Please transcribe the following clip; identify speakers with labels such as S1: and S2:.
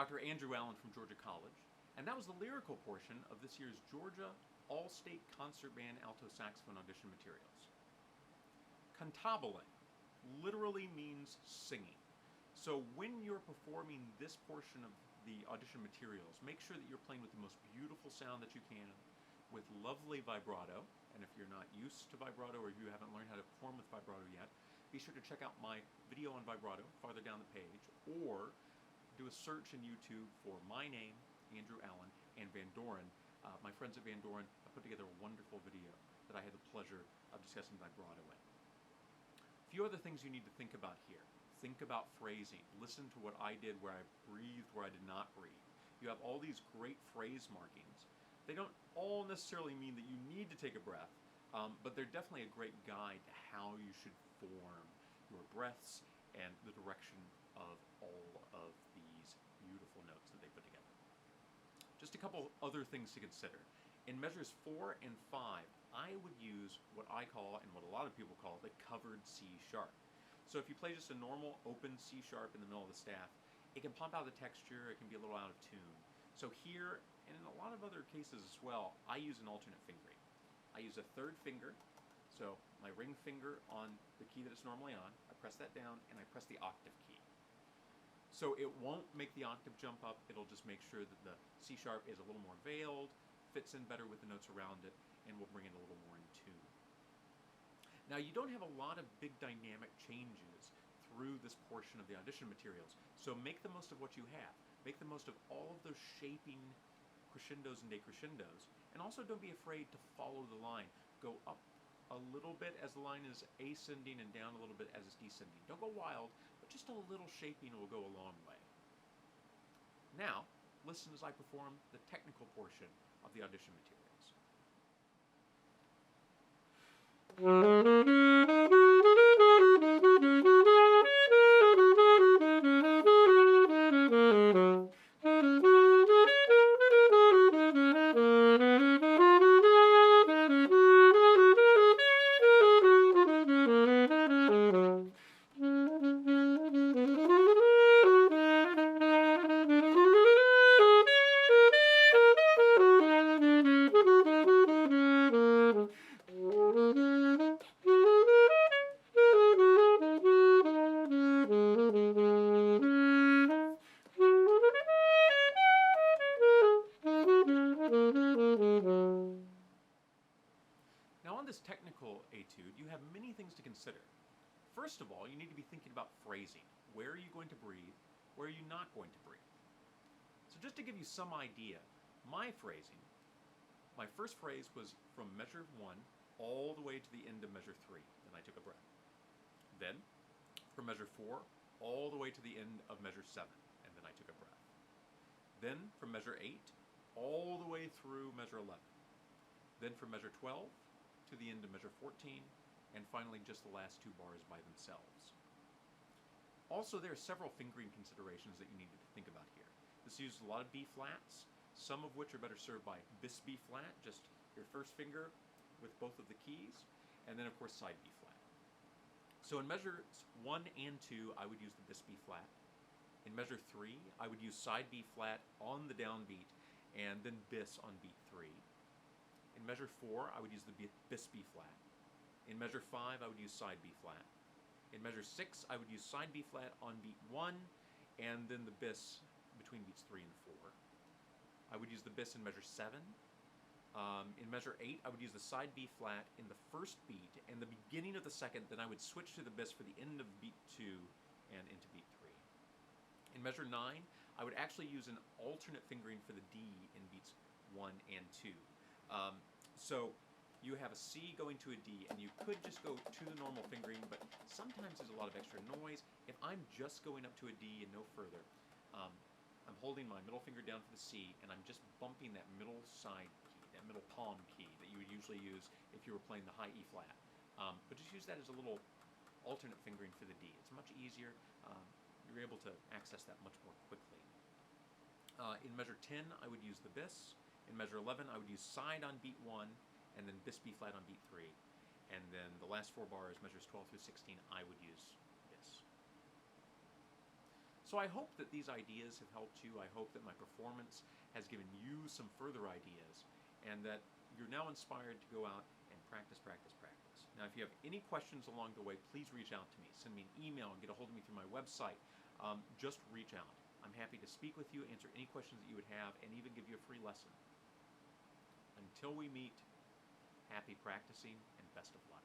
S1: Dr. Andrew Allen from Georgia College, and that was the lyrical portion of this year's Georgia All-State Concert Band Alto Saxophone Audition materials. Cantabile literally means singing. So when you're performing this portion of the audition materials, make sure that you're playing with the most beautiful sound that you can, with lovely vibrato. And if you're not used to vibrato, or you haven't learned how to perform with vibrato yet, be sure to check out my video on vibrato farther down the page, or do a search in YouTube for my name, Andrew Allen, and Van Doren. My friends at Van Doren have put together a wonderful video that I had the pleasure of discussing vibrato in. A few other things you need to think about here. Think about phrasing. Listen to what I did where I breathed, where I did not breathe. You have all these great phrase markings. They don't all necessarily mean that you need to take a breath, but they're definitely a great guide to how you should form your breaths and the direction of all of these beautiful notes that they put together. Just a couple other things to consider. In measures 4 and 5, I would use what I call, and what a lot of people call, the covered C sharp. So if you play just a normal open C sharp in the middle of the staff, it can pump out the texture, it can be a little out of tune. So here, and in a lot of other cases as well, I use an alternate fingering. I use a third finger, so my ring finger on the key that it's normally on, I press that down and I press the octave key. So it won't make the octave jump up, it'll just make sure that the C sharp is a little more veiled, fits in better with the notes around it, and will bring it a little more in tune. Now you don't have a lot of big dynamic changes through this portion of the audition materials, so make the most of what you have. Make the most of all of those shaping crescendos and decrescendos, and also don't be afraid to follow the line. Go up a little bit as the line is ascending and down a little bit as it's descending. Don't go wild, but just a little shaping will go a long way. Now, listen as I perform the technical portion of the audition materials. Now on this technical etude, you have many things to consider. First of all, you need to be thinking about phrasing. Where are you going to breathe? Where are you not going to breathe? So just to give you some idea, my phrasing, my first phrase was from measure 1 all the way to the end of measure 3, then I took a breath. Then, from measure 4 all the way to the end of measure 7, and then I took a breath. Then, from measure 8 all the way through measure 11. Then from measure 12 to the end of measure 14, and finally just the last 2 bars by themselves. Also, there are several fingering considerations that you need to think about here. This uses a lot of B flats, some of which are better served by bis B flat, just your first finger with both of the keys, and then of course side B flat. So in measures 1 and 2, I would use the bis B flat. In measure 3, I would use side B flat on the downbeat, and then bis on beat 3. In measure 4, I would use the bis B flat. In measure 5, I would use side B flat. In measure 6, I would use side B flat on beat 1, and then the bis between beats 3 and 4. I would use the bis in measure 7. In measure 8, I would use the side B flat in the first beat and the beginning of the second, then I would switch to the bis for the end of beat 2 and into beat 3. In measure 9, I would actually use an alternate fingering for the D in beats 1 and 2. So you have a C going to a D, and you could just go to the normal fingering, but sometimes there's a lot of extra noise. If I'm just going up to a D and no further, I'm holding my middle finger down for the C, and I'm just bumping that middle side key, that middle palm key that you would usually use if you were playing the high E flat. But just use that as a little alternate fingering for the D. It's much easier. You're able to access that much more quickly. In measure 10, I would use the bis. In measure 11, I would use side on beat 1, and then bis B flat on beat 3. And then the last 4 bars, measures 12 through 16, I would use bis. So I hope that these ideas have helped you. I hope that my performance has given you some further ideas, and that you're now inspired to go out and practice, practice, practice. Now, if you have any questions along the way, please reach out to me. Send me an email and get a hold of me through my website. Just reach out. I'm happy to speak with you, answer any questions that you would have, and even give you a free lesson. Until we meet, happy practicing and best of luck.